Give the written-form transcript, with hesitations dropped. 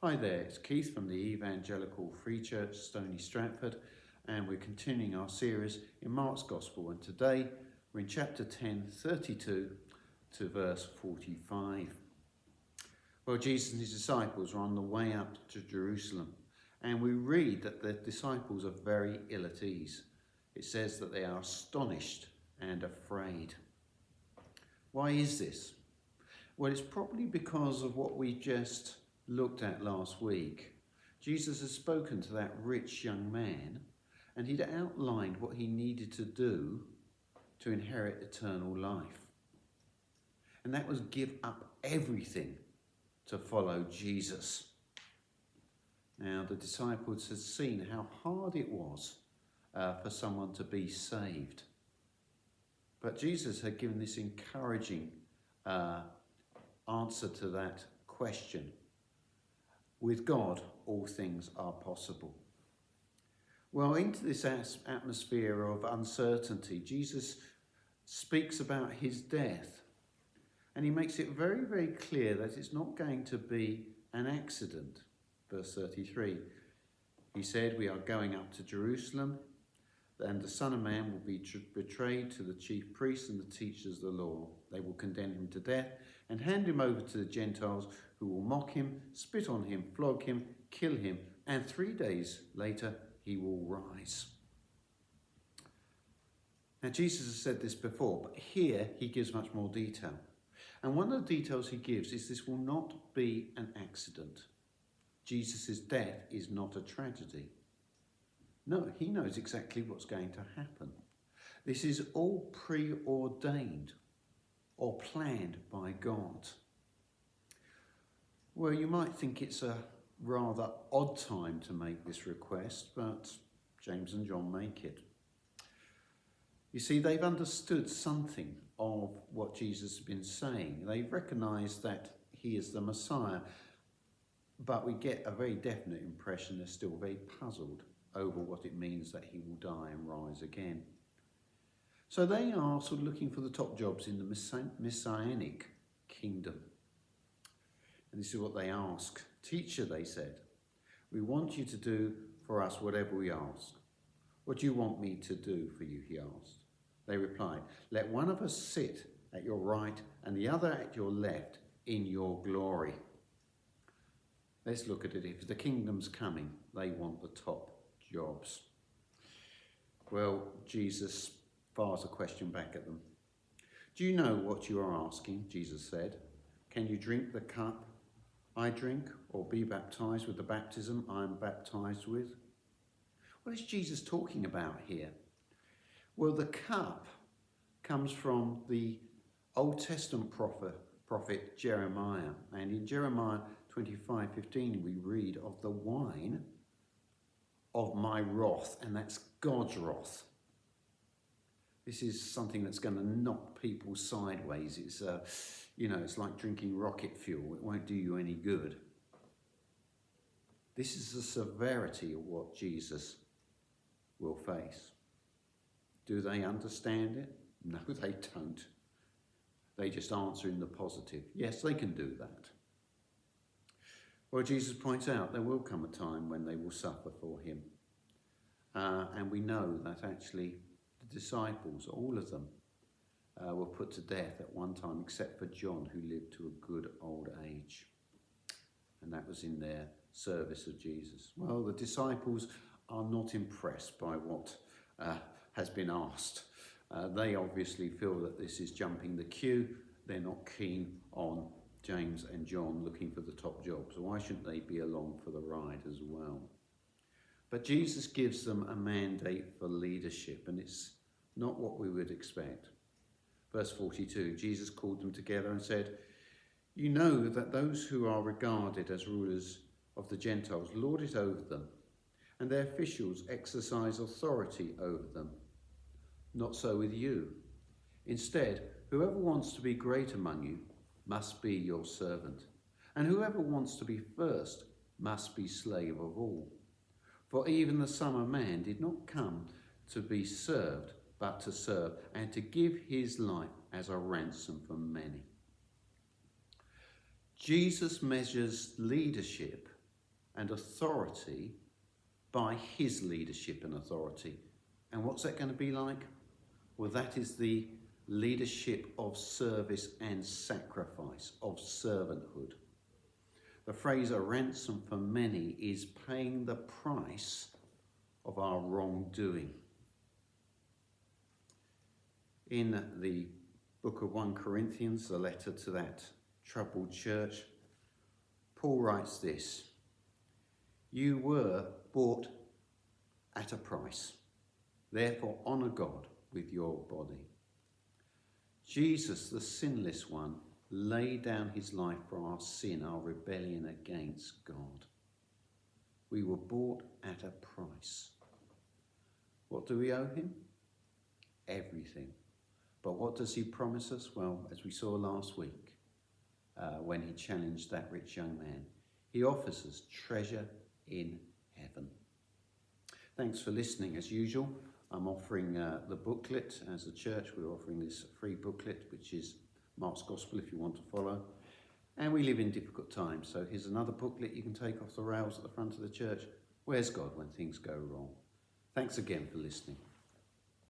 Hi there, it's Keith from the Evangelical Free Church, Stony Stratford, and we're continuing our series in Mark's Gospel, and today we're in chapter 10, 32 to verse 45. Well, Jesus and his disciples are on the way up to Jerusalem, and we read that the disciples are very ill at ease. It says that they are astonished and afraid. Why is this? Well, it's probably because of what we just looked at last week. Jesus has spoken to that rich young man, and he'd outlined what he needed to do to inherit eternal life. And that was give up everything to follow Jesus. Now, the disciples had seen how hard it was for someone to be saved. But Jesus had given this encouraging answer to that question. With God, all things are possible. Well, into this atmosphere of uncertainty, Jesus speaks about his death. And he makes it very, very clear that it's not going to be an accident. Verse 33, he said, "We are going up to Jerusalem, and the Son of Man will be betrayed to the chief priests and the teachers of the law. They will condemn him to death and hand him over to the Gentiles, who will mock him, spit on him, flog him, kill him, and 3 days later he will rise." Now, Jesus has said this before, but here he gives much more detail. And one of the details he gives is this will not be an accident. Jesus' death is not a tragedy. No, he knows exactly what's going to happen. This is all preordained or planned by God. Well, you might think it's a rather odd time to make this request, but James and John make it. You see, they've understood something of what Jesus has been saying. They've recognised that he is the Messiah, but we get a very definite impression they're still very puzzled over what it means that he will die and rise again. So they are sort of looking for the top jobs in the messianic kingdom. And this is what they ask. "Teacher," they said, "we want you to do for us whatever we ask." "What do you want me to do for you?" he asked. They replied, "Let one of us sit at your right and the other at your left in your glory." Let's look at it. If the kingdom's coming, they want the top jobs. Well, Jesus fires a question back at them. "Do you know what you are asking?" Jesus said. "Can you drink the cup I drink, or be baptized with the baptism I am baptized with?" What is Jesus talking about here? Well, the cup comes from the Old Testament prophet Jeremiah. And in Jeremiah 25:15, we read of the wine of my wrath, and that's God's wrath. This is something that's going to knock people sideways. It's, it's like drinking rocket fuel. It won't do you any good. This is the severity of what Jesus will face. Do they understand it? No, they don't. They just answer in the positive. Yes, they can do that. Well, Jesus points out there will come a time when they will suffer for him. And we know that actually the disciples, all of them, were put to death at one time, except for John, who lived to a good old age. And that was in their service of Jesus. Well, the disciples are not impressed by what has been asked. They obviously feel that this is jumping the queue. They're not keen on James and John looking for the top jobs. Why shouldn't they be along for the ride as well? But Jesus gives them a mandate for leadership, and it's not what we would expect. Verse 42, Jesus called them together and said, "You know that those who are regarded as rulers of the Gentiles lord it over them, and their officials exercise authority over them. Not so with you. Instead, whoever wants to be great among you must be your servant, and whoever wants to be first must be slave of all. For even the Son of Man did not come to be served, but to serve, and to give his life as a ransom for many." Jesus measures leadership and authority by his leadership and authority. And what's that going to be like? Well, that is the leadership of service and sacrifice, of servanthood. The phrase "a ransom for many" is paying the price of our wrongdoing. In the book of 1 Corinthians, the letter to that troubled church, Paul writes this: "You were bought at a price. Therefore honour God with your body." Jesus, the sinless one, laid down his life for our sin, our rebellion against God. We were bought at a price. What do we owe him? Everything. But what does he promise us? Well, as we saw last week, when he challenged that rich young man, he offers us treasure in heaven. Thanks for listening. As usual, I'm offering the booklet. As a church, we're offering this free booklet, which is Mark's Gospel if you want to follow. And we live in difficult times, so here's another booklet you can take off the rails at the front of the church. Where's God when things go wrong? Thanks again for listening.